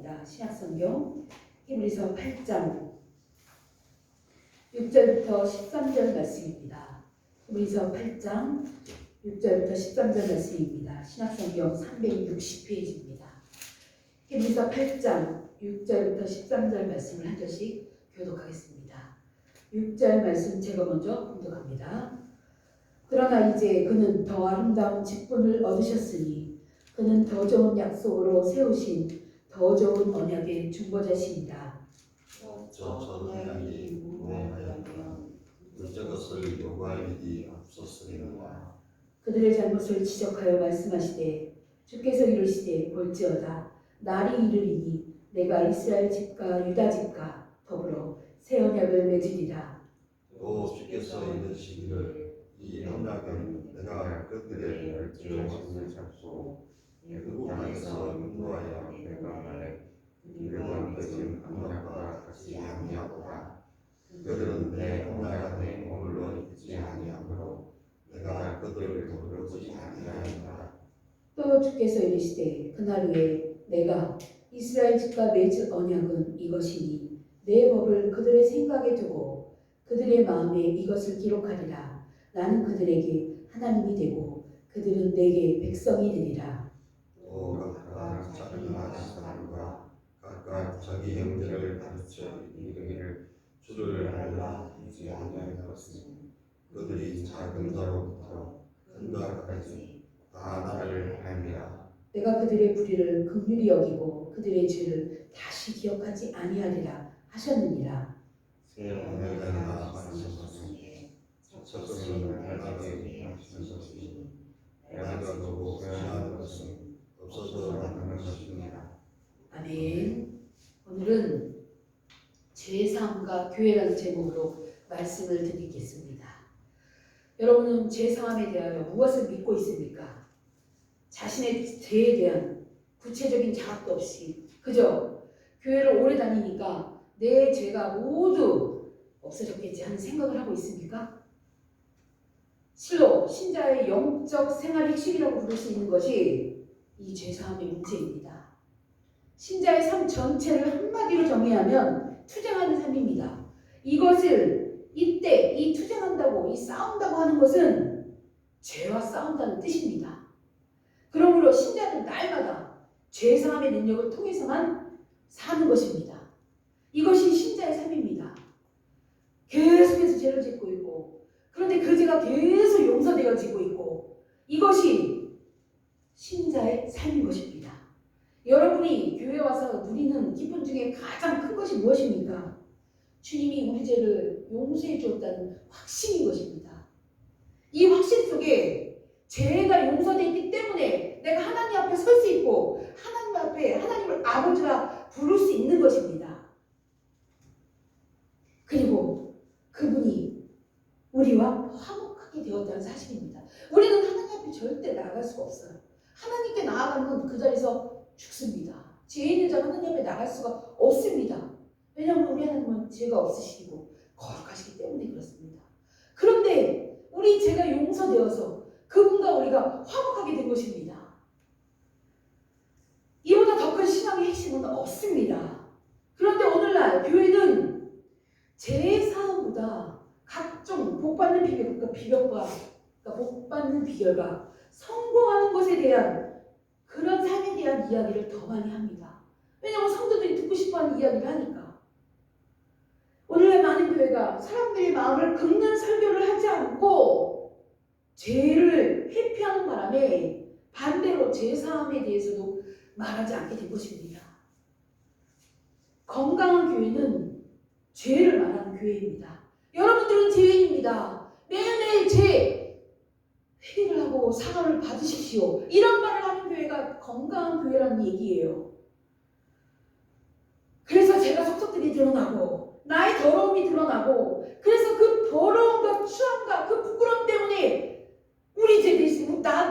합니다. 신약성경 히브리서 8장 6절부터 13절 말씀입니다. 히브리서 8장 6절부터 13절 말씀입니다. 신약성경 360페이지입니다. 히브리서 8장 6절부터 13절 말씀을 한 절씩 교독하겠습니다. 6절 말씀 제가 먼저 공독합니다. 그러나 이제 그는 더 아름다운 직분을 얻으셨으니 그는 더 좋은 약속으로 세우신 더 좋은 언약의 중보자시니라. 저 언약이 무모하였던 이것을 요구할 일이 없었으리라. 그들의 잘못을 지적하여 말씀하시되 주께서 이르시되 볼지어다 날이 이르리니 내가 이스라엘 집과 유다 집과 더불어 새 언약을 맺으리라. 또 주께서 이르시기를 이 언약은 내가 그들의 열조를 잡고 애굽 땅에서 인도하여 내가 말해 그들과 맺은 언약과 같이 아니하도다. 그들은 내 언약 안에 머물러 있지 아니하므로 내가 그들을 돌보지 아니하였노라. 또 주께서 이르시되 그날 후에 내가 이스라엘 집과 맺을 언약은 이것이니 내 법을 그들의 생각에 두고 그들의 마음에 이것을 기록하리라. 나는 그들에게 하나님이 되고 그들은 내게 백성이 되리라. 또 각각 자기 나라 사람과 각각 자기 형제를 가르쳐 이르기를 주를 알라 하지 아니할 것은 그들이 작은 자로부터 큰 자까지 다 나를 알미라. 내가 그들의 불의를 긍휼히 여기고 그들의 죄를 다시 기억하지 아니하리라 하셨느니라. 새 언약을 하셨으니 첫것은 알게 하시는 것이니 알고 구하는 것은 없어서 나는 것이니라. 아멘. 오늘은 죄사함과 교회라는 제목으로 말씀을 드리겠습니다. 여러분은 죄사함에 대하여 무엇을 믿고 있습니까? 자신의 죄에 대한 구체적인 자각도 없이 그저 교회를 오래 다니니까 내 죄가 모두 없어졌겠지 하는 생각을 하고 있습니까? 실로 신자의 영적 생활의 핵심이라고 부를 수 있는 것이 이 죄사함의 문제입니다. 신자의 삶 전체를 한마디로 정의하면 투쟁하는 삶입니다. 이것을 이때 이 투쟁한다고 이 싸운다고 하는 것은 죄와 싸운다는 뜻입니다. 그러므로 신자는 날마다 죄사함의 능력을 통해서만 사는 것입니다. 이것이 신자의 삶입니다. 계속해서 죄를 짓고 있고 그런데 그 죄가 계속 용서되어지고 있고 이것이 신자의 삶인 것입니다. 여러분이 교회에 와서 누리는 기쁨 중에 가장 큰 것이 무엇입니까? 주님이 우리 죄를 용서해 주었다는 확신인 것입니다. 이 확신 속에 죄가 용서되어 있기 때문에 내가 하나님 앞에 설 수 있고 하나님 앞에 하나님을 아버지라 부를 수 있는 것입니다. 그리고 그분이 우리와 화목하게 되었다는 사실입니다. 우리는 하나님 앞에 절대 나아갈 수가 없어요. 하나님께 나아가면 그 자리에서 죽습니다. 죄 있는 자가 하나님 앞에 나갈 수가 없습니다. 왜냐하면 우리 하나님은 죄가 없으시고 거룩하시기 때문에 그렇습니다. 그런데 우리 죄가 용서되어서 그분과 우리가 화목하게 된 것입니다. 이보다 더 큰 신앙의 핵심은 없습니다. 그런데 오늘날 교회는 죄사함보다 각종 복받는 비결과 복받는 비결과 성공하는 것에 대한 그런 삶에 대한 이야기를 더 많이 합니다. 왜냐하면 성도들이 듣고 싶어하는 이야기를 하니까. 오늘날 많은 교회가 사람들의 마음을 긁는 설교를 하지 않고 죄를 회피하는 바람에 반대로 죄사함에 대해서도 말하지 않게 된 것입니다. 건강한 교회는 죄를 말하는 교회입니다. 여러분들은 죄인입니다. 매일매일 죄 회개를 하고 사과를 받으십시오. 이런 말을 하는 교회가 건강한 교회라는 얘기예요. 그래서 제가 속속들이 드러나고 나의 더러움이 드러나고 그래서 그 더러움과 추함과 그 부끄러움 때문에 우리 죄 대신 나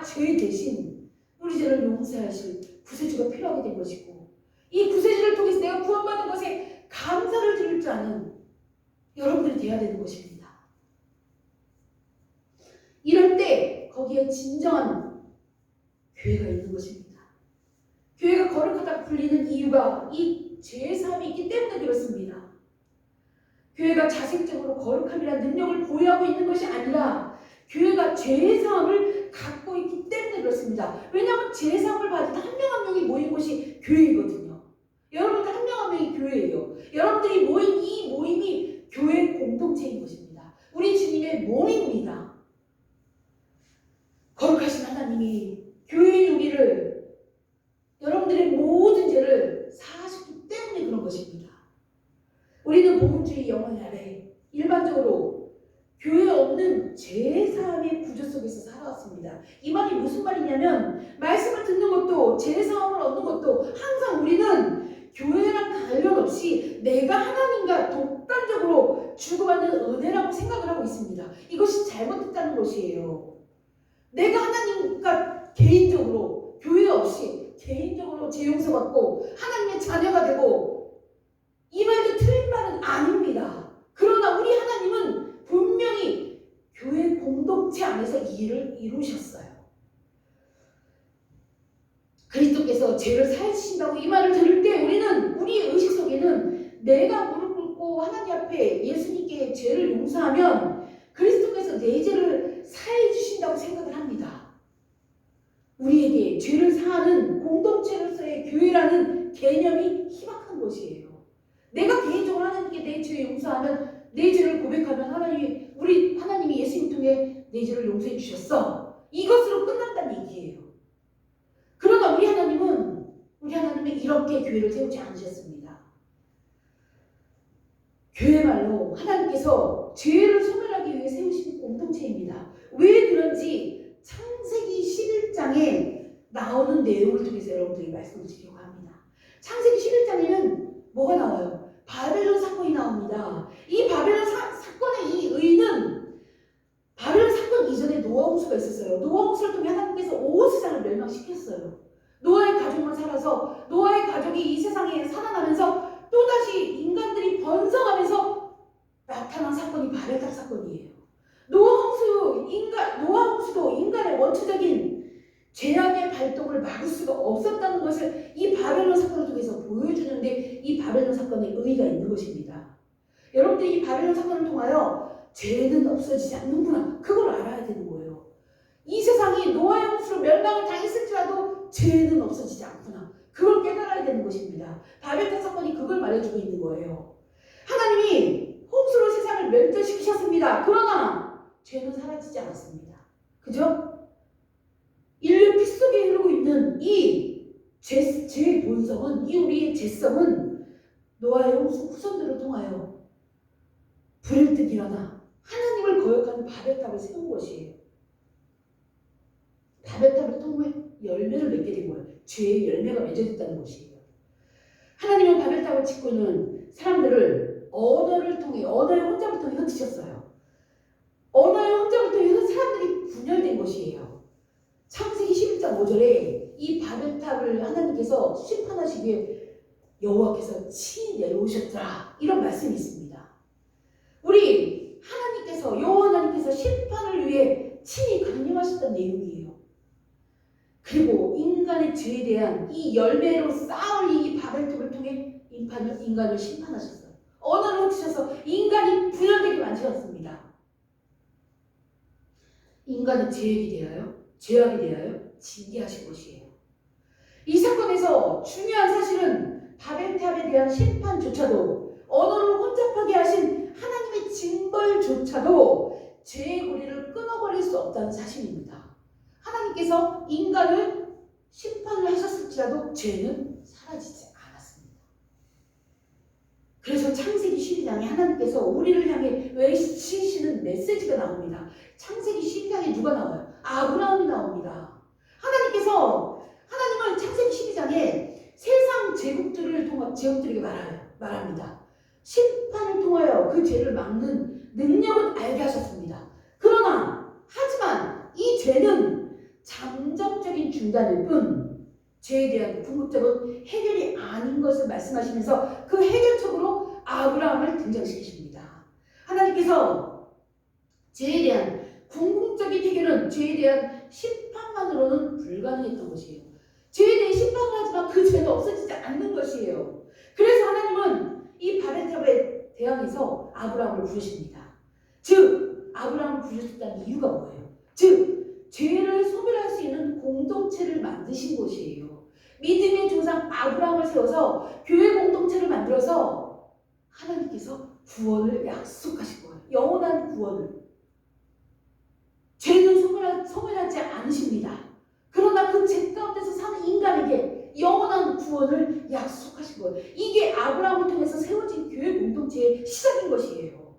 죄 대신 우리 죄를 용서하실 구세주가 필요하게 된 것이고 이 구세주를 통해서 내가 구원받은 것에 감사를 드릴 줄 아는 여러분들이 되어야 되는 것입니다. 이럴 때 거기에 진정한 교회가 있는 것입니다. 교회가 거룩하다 불리는 이유가 이 죄사함이 있기 때문에 그렇습니다. 교회가 자생적으로 거룩함이라는 능력을 보유하고 있는 것이 아니라 교회가 죄사함을 갖고 있기 때문에 그렇습니다. 왜냐하면 죄사함을 받은 한 명 한 명이 모인 곳이 교회이거든요. 여러분들 한 명 한 명이 교회예요. 여러분들이 모인 이 모임이 교회 공동체인 것입니다. 우리 주님의 몸입니다. 거룩하신 하나님이 교회인 우리를, 여러분들의 모든 죄를 사하셨기 때문에 그런 것입니다. 우리는 복음주의 영혼 아래 일반적으로 교회 없는 죄사함의 구조 속에서 살아왔습니다. 이 말이 무슨 말이냐면, 말씀을 듣는 것도 죄사함을 얻는 것도 항상 우리는 교회랑 관련 없이 내가 하나님과 독단적으로 주고받는 은혜라고 생각을 하고 있습니다. 이것이 잘못됐다는 것이에요. 내가 하나님과 개인적으로, 교회 없이 개인적으로 죄 용서받고 하나님의 자녀가 되고, 이 말도 틀린 말은 아닙니다. 그러나 우리 하나님은 분명히 교회 공동체 안에서 이 일을 이루셨어요. 그리스도께서 죄를 사하신다고 이 말을 들을 때 우리는, 우리 의식 속에는 내가 무릎 꿇고 하나님 앞에 예수님께 죄를 용서하면 그리스도께서 내 죄를 사해 주신다고 생각을 합니다. 우리에게 죄를 사하는 공동체로서의 교회라는 개념이 희박한 것이에요. 내가 개인적으로 하나님께 내 죄 용서하면, 내 죄를 고백하면 하나님이 예수님 통해 내 죄를 용서해 주셨어. 이것으로 끝난다는 얘기예요. 그러나 우리 하나님은 이렇게 교회를 세우지 않으셨습니다. 교회말로 하나님께서 죄를 소멸하기 위해 세우신 공동체입니다. 왜 그런지 창세기 11장에 나오는 내용을 통해서 여러분들이 말씀을 드리려고 합니다. 창세기 11장에는 뭐가 나와요? 바벨론 사건이 나옵니다. 이 바벨론 사건의 이 의는 바벨론 사건 이전에 노아 홍수가 있었어요. 노아 홍수를 통해 하나님께서 온 세상을 멸망시켰어요. 노아의 가족만 살아서 노아의 가족이 이 세상에 살아나면서 또다시 인간들이 번성하면서 나타난 사건이 바벨탑 사건이에요. 노아 홍수도 인간의 원초적인 죄악의 발동을 막을 수가 없었다는 것을 이 바벨론 사건을 통해서 보여주는데, 이 바벨론 사건에 의의가 있는 것입니다. 여러분들이 이 바벨론 사건을 통하여 죄는 없어지지 않는구나, 그걸 알아야 되는 거예요. 이 세상이 노아의 홍수로 멸망을 당했을지라도 죄는 없어지지 않구나, 그걸 깨달아야 되는 것입니다. 바벨탑 사건이 그걸 말해주고 있는 거예요. 하나님이 홍수로 세상을 멸절시키셨습니다. 그러나 죄는 사라지지 않았습니다. 그죠? 인류 피 속에 흐르고 있는 이 죄의 본성은, 이 우리의 죄성은 노아의 홍수 후손들을 통하여 불일 듯 일어나 하나님을 거역하는 바벨탑을 세운 것이에요. 바벨탑을 통해 열매를 맺게 된 거예요. 죄의 열매가 맺어졌다는 것이에요. 하나님은 바벨탑을 짓고 있는 사람들을 언어의 혼잡을 통해 흩으셨어요. 언어의 혼잡을 통해 사람들이 분열된 것이에요. 창세기 11장 5절에 이 바벨탑을 하나님께서 심판하시기 위해 여호와께서 친히 내려오셨더라, 이런 말씀이 있습니다. 우리 하나님께서, 여호와 하나님께서 심판을 위해 친히 강림하셨다는 내용이에요. 그리고 인간의 죄에 대한 이 열매로 쌓을 이 바벨탑을 통해 인간을 심판하셨어요. 언어를 흩으셔서 인간이 분열되게 만드셨습니다. 인간의 죄악에 대하여 징계하신 것이에요. 이 사건에서 중요한 사실은 바벨탑에 대한 심판조차도, 언어를 혼잡하게 하신 하나님의 징벌조차도 죄의 고리를 끊어버릴 수 없다는 사실입니다. 하나님께서 인간을 심판을 하셨을지라도 죄는 사라지지 않았습니다. 그래서 창세기 12장에 하나님께서 우리를 향해 외치시는 메시지가 나옵니다. 창세기 12장에 누가 나와요? 아브라함이 나옵니다. 하나님은 창세기 12장에 세상 제국들에게 말합니다. 심판을 통하여 그 죄를 막는 능력은 알게 하셨습니다. 하지만 이 죄는 잠정적인 중단일 뿐, 죄에 대한 궁극적인 해결이 아닌 것을 말씀하시면서 그 해결책으로 아브라함을 등장시키십니다. 하나님께서 죄에 대한 궁극적인 해결은 죄에 대한 심판만으로는 불가능했던 것이에요. 죄에 대해 심판을 하지만 그 죄가 없어지지 대항해서 아브라함을 부르십니다. 즉 아브라함을 부르셨다는 이유가 뭐예요? 즉 죄를 소멸할 수 있는 공동체를 만드신 곳이에요. 믿음의 조상 아브라함을 세워서 교회 공동체를 만들어서 하나님께서 구원을 약속하신 거예요. 영원한 구원을. 죄는 소멸하지 않으십니다. 그러나 그 죄 가운데서 사는 인간에게 영원한 구원을 약속하신 거예요. 이게 아브라함을 통해서 세워진 교회 공동체의 시작인 것이에요.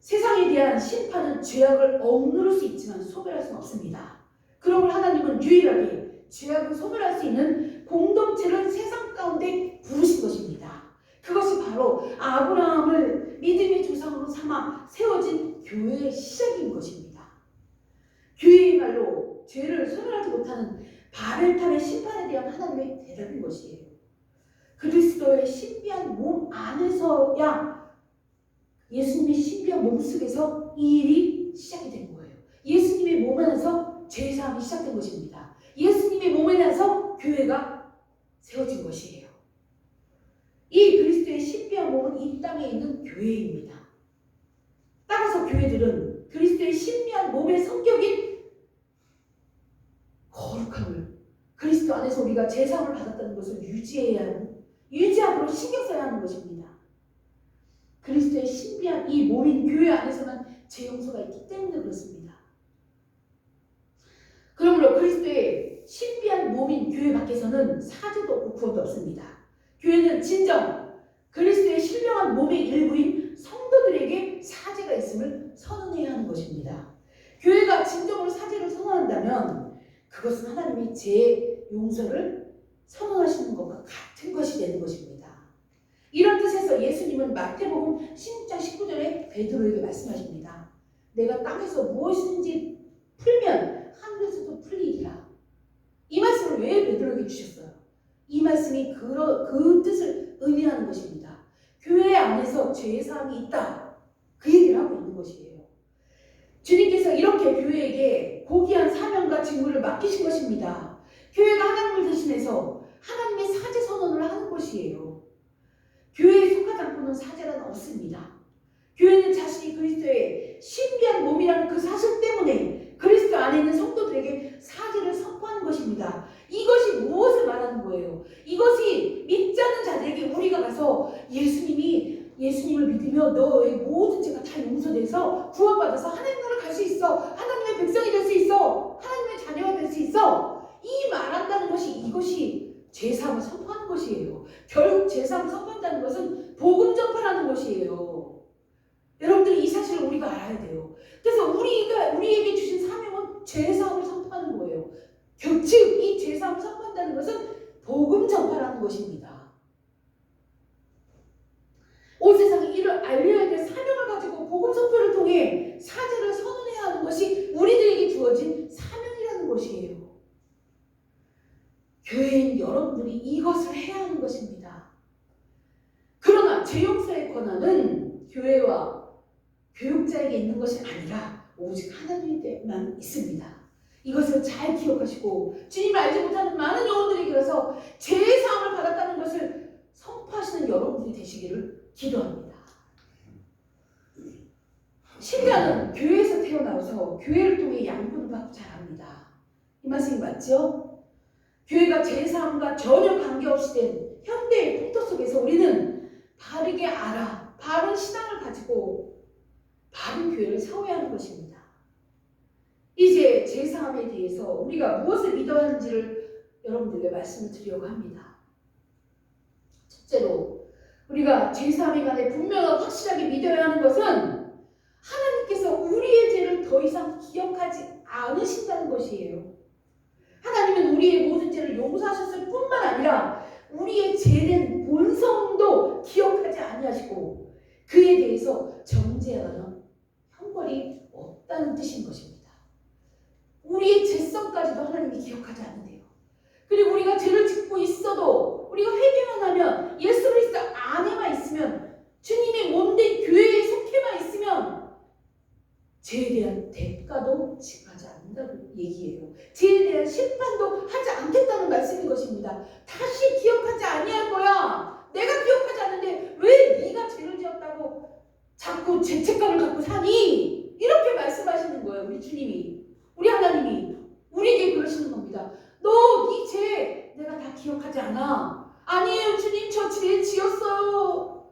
세상에 대한 심판은 죄악을 억누를 수 있지만 소멸할 수는 없습니다. 그러므로 하나님은 유일하게 죄악을 소멸할 수 있는 공동체를 세상 가운데 부르신 것입니다. 그것이 바로 아브라함을 믿음의 조상으로 삼아 세워진 교회의 시작인 것입니다. 교회의 말로 죄를 소멸하지 못하는 바벨탑의 심판에 대한 하나님의 대답인 것이에요. 그리스도의 신비한 몸 안에서야 예수님의 신비한 몸 속에서 이 일이 시작이 된 거예요. 예수님의 몸 안에서 죄사함이 시작된 것입니다. 예수님의 몸 안에서 교회가 세워진 것이에요. 이 그리스도의 신비한 몸은 이 땅에 있는 교회입니다. 따라서 교회들은 그리스도의 신비한 몸의 성격인 거룩함을 그리스도 안에서 우리가 제사함을 받았다는 것을 유지하도록 신경 써야 하는 것입니다. 그리스도의 신비한 이 몸인 교회 안에서만 죄 용서가 있기 때문에 그렇습니다. 그러므로 그리스도의 신비한 몸인 교회 밖에서는 사죄도 없고 구원도 없습니다. 교회는 진정 그리스도의 신령한 몸의 일부인 성도들에게 사죄가 있음을 선언해야 하는 것입니다. 교회가 진정으로 사죄를 선언한다면 그것은 하나님이 죄 용서를 선언하시는 것과 같은 것이 되는 것입니다. 이런 뜻에서 예수님은 마태복음 16장 19절에 베드로에게 말씀하십니다. 내가 땅에서 무엇인지 풀면 하늘에서도 풀리리라. 이 말씀을 왜 베드로에게 주셨어요? 이 말씀이 그 뜻을 의미하는 것입니다. 교회 안에서 죄사함이 있다. 그 얘기를 하고 있는 것이에요. 주님께서 이렇게 교회에게 고귀한 사명과 직무를 맡기신 것입니다. 교회가 하나님을 대신해서 하나님의 사죄 선언을 하는 것이에요. 교회에 속하지 않고는 사죄란 없습니다. 교회는 자신이 그리스도의 신비한 몸이라는 그 사실 때문에 그리스도 안에 있는 성도들에게 사죄를 선포하는 것입니다. 이것이 무엇을 말하는 거예요? 이것이 믿지 않는 자들에게 우리가 가서 예수님을 믿으며 너의 모든 죄가 다 용서돼서 구원받아서 하나님 나라를 갈 수 있어. 하나님의 백성이 될 수 있어. 하나님의 자녀가 될 수 있어. 이 말한다는 것이 이것이 죄사함을 선포하는 것이에요. 결국 죄사함을 선포한다는 것은 복음 전파라는 것이에요. 여러분들이 이 사실을 우리가 알아야 돼요. 그래서 우리에게 주신 사명은 죄사함을 선포하는 거예요. 즉 이 죄사함을 선포한다는 것은 복음 전파라는 것입니다. 온 세상에 이를 알려야 될 사명을 가지고 복음 선포를 통해 사죄를 선언해야 하는 것이 우리들에게 주어진 사명이라는 것이에요. 교회인 여러분들이 이것을 해야 하는 것입니다. 그러나 죄 용서의 권한은 교회와 교육자에게 있는 것이 아니라 오직 하나님에게만 있습니다. 이것을 잘 기억하시고 주님을 알지 못하는 많은 영혼들에게 가서 죄의 사함을 받았다는 것을 선포하시는 여러분들이 되시기를 기도합니다. 신자는 교회에서 태어나서 교회를 통해 양분을 받고 자랍니다. 이 말씀이 맞죠? 교회가 죄사함과 전혀 관계없이 된 현대의 풍토 속에서 우리는 바르게 알아 바른 신앙을 가지고 바른 교회를 세워야 하는 것입니다. 이제 죄사함에 대해서 우리가 무엇을 믿어야 하는지를 여러분들에게 말씀을 드리려고 합니다. 첫째로 우리가 죄사함에 관해 분명하고 확실하게 믿어야 하는 것은 하나님께서 우리의 죄를 더 이상 기억하지 않으신다는 것이에요. 하나님은 우리의 모든 죄를 용서하셨을 뿐만 아니라 우리의 죄된 본성도 기억하지 아니하시고 그에 대해서 정죄하거나 형벌이 없다는 뜻인 것입니다. 우리의 죄성까지도 하나님이 기억하지 않는데요. 그리고 우리가 죄를 짓고 있어도 우리가 회개만 하면 예수 그리스도 안에만 있으면 주님의 몸된 교회에 속해만 있으면 죄에 대한 대가도 지불하지 않는다는 얘기예요. 죄에 대한 심판도 하지 않겠다는 말씀인 것입니다. 다시 기억하지 아니할 거야. 내가 기억하지 않는데 왜 않아. 아니에요 주님, 저 죄 지었어요.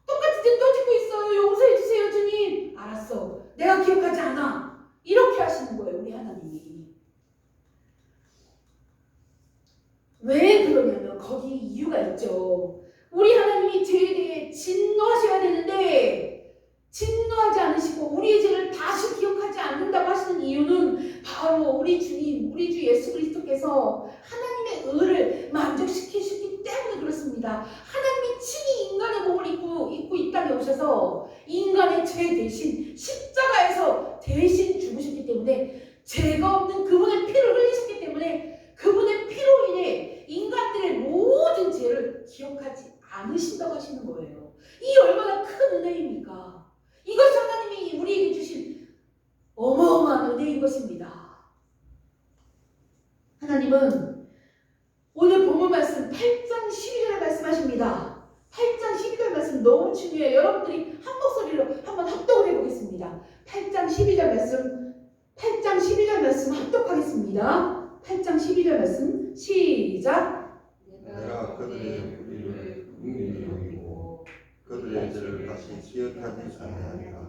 똑같은 죄 또 짓고 있어요. 용서해 주세요 주님. 알았어, 내가 기억하지 않아. 이렇게 하시는 거예요 우리 하나님이. 왜 그러냐면 거기 이유가 있죠. 우리 하나님이 죄에 대해 진노하셔야 되는데 진노하지 않으시고 우리의 죄를 다시 기억하지 않는다고 하시는 이유는 바로 우리 주님, 우리 주 예수 그리스도께서 하나님의 의를 만족시키셨기 때문에 그렇습니다. 하나님이 친히 인간의 몸을 입고 이 땅에 오셔서 인간의 죄 대신 십자가에서 대신 죽으셨기 때문에, 죄가 없는 그분의 피를 흘리셨기 때문에 그분의 피로 인해 인간들의 모든 죄를 기억하지 않으신다고 하시는 거예요. 이 얼마나 큰 은혜입니까? 이것이 하나님이 우리에게 주신 어마어마한 은혜인 것입니다. 하나님은 오늘 본문 말씀 8장 12절에 말씀하십니다. 8장 12절 말씀 너무 중요해요. 여러분들이 한 목소리로 한번 합독을 해보겠습니다. 8장 12절 말씀 합독하겠습니다. 8장 12절 말씀 시작. 내가 그들의 불의를 긍휼히 여기고 그들의 죄를 다시 기억하지 아니하리라.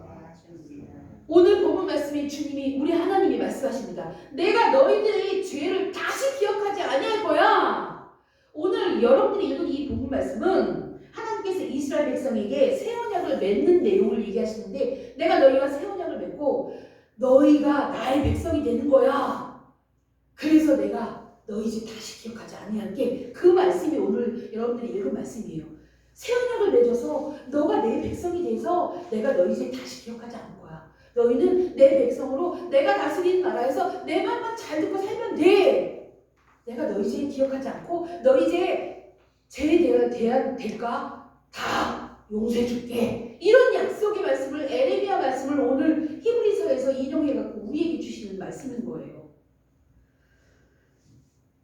오늘 본문 말씀이 주님이, 우리 하나님이 말씀하십니다. 내가 너희들의 죄를 다시 기억하지 아니할 거야. 오늘 여러분들이 읽은 이 본문 말씀은 하나님께서 이스라엘 백성에게 새 언약을 맺는 내용을 얘기하시는데, 내가 너희와 새 언약을 맺고 너희가 나의 백성이 되는 거야. 그래서 내가 너희 죄 다시 기억하지 아니할게. 그 말씀이 오늘 여러분들이 읽은 말씀이에요. 새 언약을 맺어서 너가 내 백성이 돼서 내가 너희 죄 다시 기억하지 않을 거야. 너희는 내 백성으로 내가 다스리는 나라에서 내 말만 잘 듣고 살면 돼. 내가 너희 죄 기억하지 않고 너희 죄에 대한 대가 다 용서해 줄게. 이런 약속의 말씀을, 에레미야 말씀을 오늘 히브리서에서 인용해갖고 우리에게 주시는 말씀인 거예요.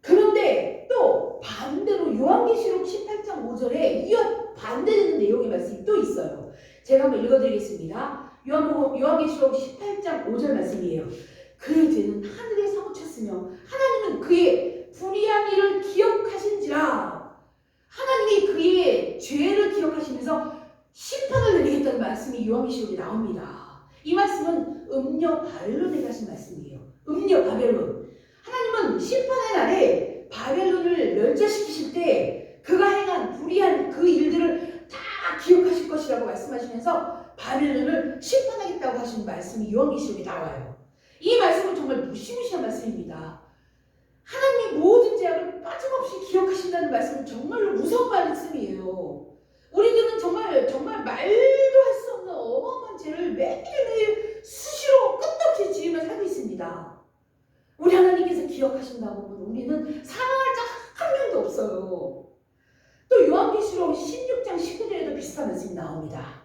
그런데 또 반대로 요한계시록 18장 5절에 이어 반대되는 내용의 말씀이 또 있어요. 제가 한번 읽어드리겠습니다. 요한계시록 18장 5절 말씀이에요. 그의 죄는 하늘에 사무쳤으며 하나님은 그의 불의한 일을 기억하신지라. 하나님이 그의 죄를 기억하시면서 심판을 내리겠다는 말씀이 요한계시록에 나옵니다. 이 말씀은 음녀 바벨론에 가신 말씀이에요. 음녀 바벨론. 하나님은 심판의 날에 바벨론을 멸절시키실 때 그가 행한 불의한 그 일들을 다 기억하실 것이라고 말씀하시면서 바벨론을 심판하겠다고 하신 말씀이 요한계시록에 나와요. 이 말씀은 정말 무시무시한 말씀입니다. 하나님이 모든 죄악을 빠짐없이 기억하신다는 말씀은 정말로 무서운 말씀이에요. 우리들은 정말 말도 할 수 없는 어마어마한 죄를 매일매일 수시로 끝없이 지으며 살고 있습니다. 우리 하나님께서 기억하신다고 하면 우리는 사랑할 자 한 명도 없어요. 또 요한계시록 16장 19절에도 비슷한 말씀이 나옵니다.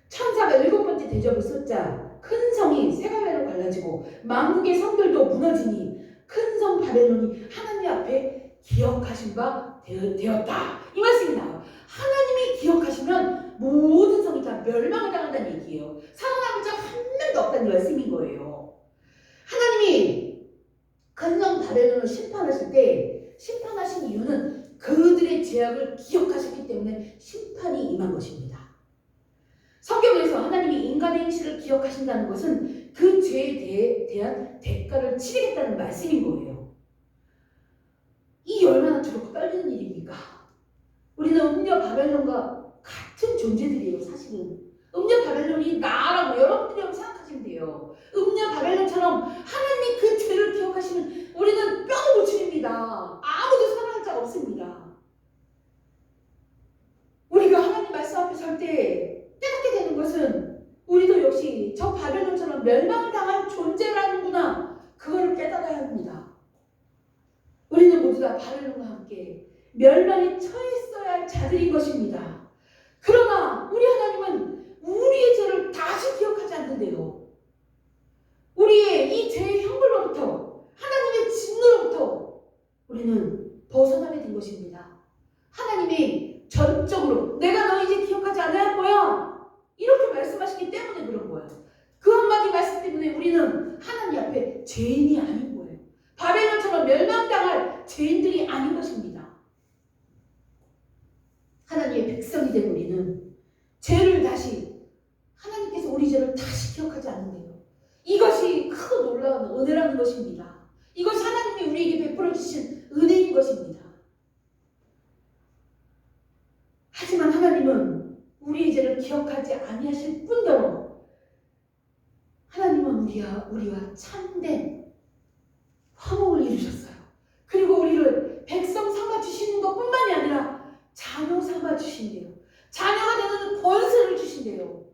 천사가 7번째 대접을 쏟자 큰 성이 세 갈래로 갈라지고 만국의 성들도 무너지니 큰 성 바벨론이 하나님 앞에 기억하신 바 되었다. 이 말씀이 나와요. 하나님이 기억하시면 모든 성이 다 멸망을 당한다는 얘기예요. 살아남을 자 한 명도 없다는 말씀인 거예요. 하나님이 큰 성 바벨론을 심판하실 때 심판하신 이유는 그들의 죄악을 기억하셨기 때문에 심판이 임한 것입니다. 성경에서 하나님이 인간의 행실을 기억하신다는 것은 그 죄에 대한 대가를 치르겠다는 말씀인 거예요. 이 얼마나 두렵고 떨리는 일입니까? 우리는 음녀 바벨론과 같은 존재들이에요. 사실은 음녀 바벨론이 나라고 여러분들이 생각하시면 돼요. 음녀 바벨론처럼 하나님이 그 죄를 기억하시면 우리는 뼈도 못 추립니다. 아무도 사랑할 자가 없습니다. 우리가 하나님 말씀 앞에 설 때 깨닫게 되는 것은 우리도 역시 저 바벨론처럼 멸망을 당할 존재라는구나, 그거를 깨달아야 합니다. 우리는 모두 다 바벨론과 함께 멸망에 처했어야 할 자들인 것입니다. 그러나 우리 하나님은 우리의 죄를 다시 기억하지 않는데요. 우리의 이 죄의 형벌로부터, 하나님의 진노로부터 우리는 벗어나게 된 것입니다. 하나님이 전적으로 내가 너희 죄 기억하지 않아야 할 거야 이렇게 말씀하시기 때문에 그런 거예요. 그 한마디 말씀 때문에 우리는 하나님 앞에 죄인이 아닌 거예요. 바벨론처럼 멸망당할 죄인들이 아닌 것입니다. 백성이 된 우리는 죄를 다시 하나님께서 우리 죄를 다시 기억하지 않는데요. 이것이 큰 놀라운 은혜라는 것입니다. 이것이 하나님이 우리에게 베풀어 주신 은혜인 것입니다. 하지만 하나님은 우리의 죄를 기억하지 아니하실 뿐더러 하나님은 우리와 참된 화목을 이루셨어요. 그리고 우리를 백성 삼아 주시는 것뿐만이 아니라 자녀 삼아 주신대요. 자녀가 되는 권세를 주신대요.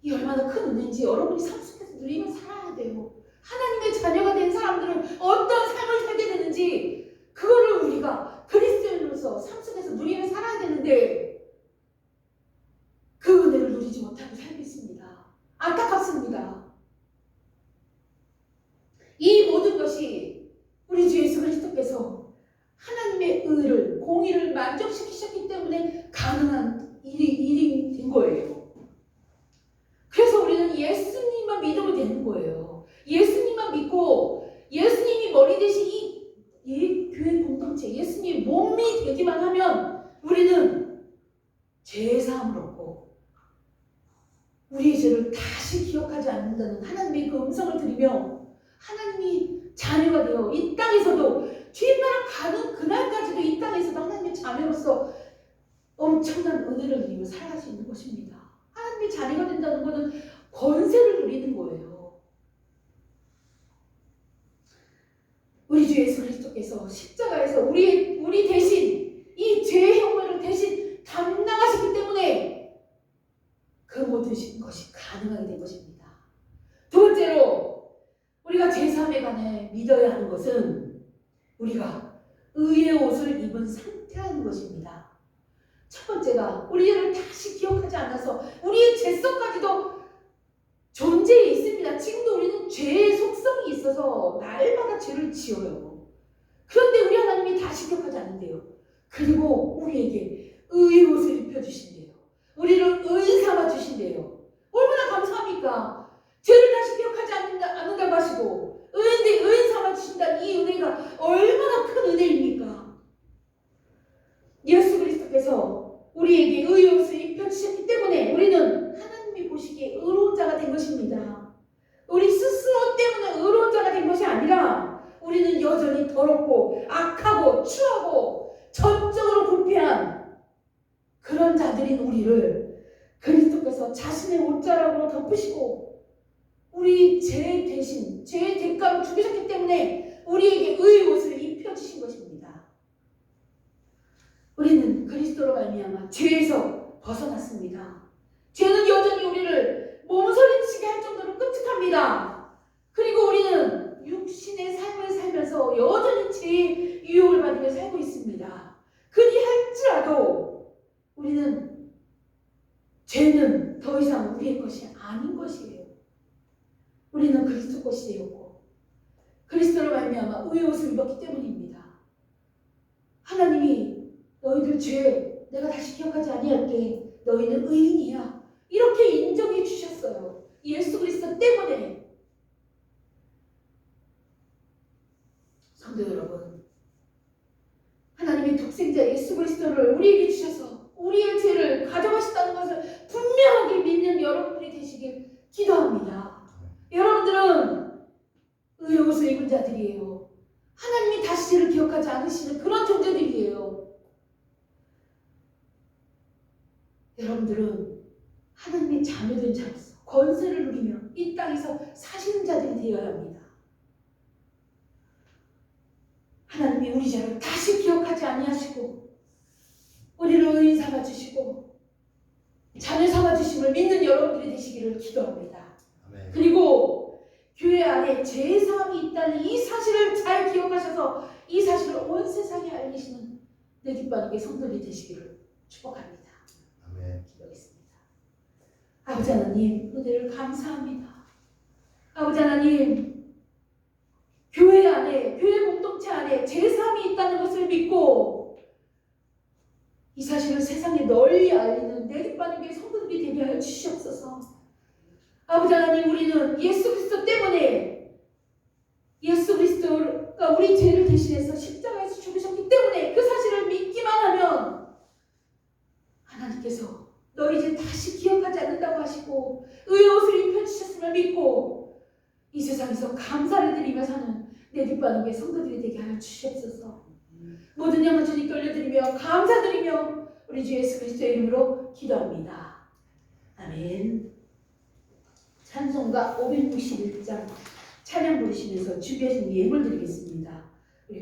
이 얼마나 큰 은혜인지 여러분이 삶 속에서 누리며 살아야 돼요. 하나님의 자녀가 된 사람들은 어떤 삶을 살게 되는지 그거를 우리가 그리스도인으로서 삶 속에서 누리며 살아야 되는데 그 은혜를 누리지 못하고 살고 있습니다. 안타깝습니다. 이 모든 것이 우리 주 예수 그리스도께서 하나님의 의를, 공의를 만족시키셨기 때문에 가능한 일이 된 거예요. 그래서 우리는 예수님만 믿으면 되는 거예요. 예수님만 믿고 예수님이 머리 대신 이 교회 공동체, 예수님이 몸이 되기만 하면 우리는 죄사함을 얻고 우리의 죄를 다시 기억하지 않는다는 하나님의 그 음성을 들으며 하나님이 자녀가 되어 이 땅에서도 주님나라 가는 그날까지도 이 땅에서도 하나님의 자녀로서 엄청난 은혜를 누리며 살아갈 수 있는 것입니다. 하나님의 자녀가 된다는 것은 권세를 누리는 거예요. 우리 주 예수 그리스도께서 십자가에서 우리 대신 이 죄의 형벌을 대신 담당하셨기 때문에 그 모든 것이 가능하게 된 것입니다. 두 번째로 우리가 제3에 관해 믿어야 하는 것은 우리가 의의 옷을 입은 상태라는 것입니다. 첫 번째가 우리 죄를 다시 기억하지 않아서 우리의 죄성까지도 존재해 있습니다. 지금도 우리는 죄의 속성이 있어서 날마다 죄를 지어요. 그런데 우리 하나님이 다시 기억하지 않는데요. 그리고 우리에게 의의 옷을 입혀주신대요. 우리를 의인 삼아 주신대요. 얼마나 감사합니까? 죄를 다시 기억하지 않는다고 하시고 의인 삼아 주신다는 이 은혜가 얼마나 큰 은혜입니까? 예수 그리스도께서 우리에게 의의 옷을 입혀주셨기 때문에 우리는 하나님이 보시기에 의로운 자가 된 것입니다. 우리 스스로 때문에 의로운 자가 된 것이 아니라 우리는 여전히 더럽고 악하고 추하고 전적으로 부패한 그런 자들인 우리를 그리스도께서 자신의 옷자락으로 덮으시고 우리 죄 대신 죄의 대가로 죽으셨기 때문에 우리에게 의의 옷을 입혀주신 것입니다. 우리는 그리스도로 말미암아 죄에서 벗어났습니다. 죄는 여전히 우리를 몸서리치게 할 정도로 끔찍합니다. 그리고 우리는 육신의 삶을 살면서 여전히 죄의 유혹을 받으며 살고 있습니다. 그리할지라도 우리는 죄는 더 이상 우리의 것이 아닌 것이에요. 우리는 그리스도 것이 되었고 그리스도로 말미암아 의의 옷을 입었기 때문입니다. 하나님이 너희들 죄 내가 다시 기억하지 아니할게. 너희는 의인이야. 이렇게 인정해 주셨어요. 예수 그리스도 때문에. 성도 여러분, 하나님의 독생자 예수 그리스도를 우리에게 주셔서 우리의 죄를 가져가셨다는 것을 분명하게 믿는 여러분들이 되시길 기도합니다. 여러분들은 의의 옷을 입은 자들이에요. 하나님이 다시 죄를 기억하지 않으시는 그런 존재들이에요. 여러분들은 하나님의 자녀된 자로서 권세를 누리며 이 땅에서 사시는 자들이 되어야 합니다. 하나님이 우리 죄를 다시 기억하지 아니하시고 우리를 의인 삼아 주시고 자녀 삼아 주심을 믿는 여러분들이 되시기를 기도합니다. 아멘. 그리고 교회 안에 죄사함이 있다는 이 사실을 잘 기억하셔서 이 사실을 온 세상에 알리시는 내 뒷바닥의 성도들이 되시기를 축복합니다. 아멘. 기도하겠습니다. 아버지 하나님, 은혜를 감사합니다. 아버지 하나님, 교회 안에, 교회 공동체 안에 죄사함이 있다는 것을 믿고 이 사실을 세상에 널리 알리는 내 뒷바닥의 성도들이 되게 하여 주시옵소서. 아버지 하나님, 우리는 예수 그리스도 때문에 예수 그리스도가 우리 죄를 대신해서 십자가에서 죽으셨기 때문에 그 사실을 믿기만 하면 입히시고 의의 옷을 입혀주셨음을 믿고 이 세상에서 감사를 드리며 사는 내 뒷바둑의 성도들이 되게 하여 주시옵소서. 모든 영혼 주님께 올려드리며 감사드리며 우리 주 예수 그리스도의 이름으로 기도합니다. 아멘. 찬송가 561장 찬양 부르시면서 준비하신 예물 드리겠습니다.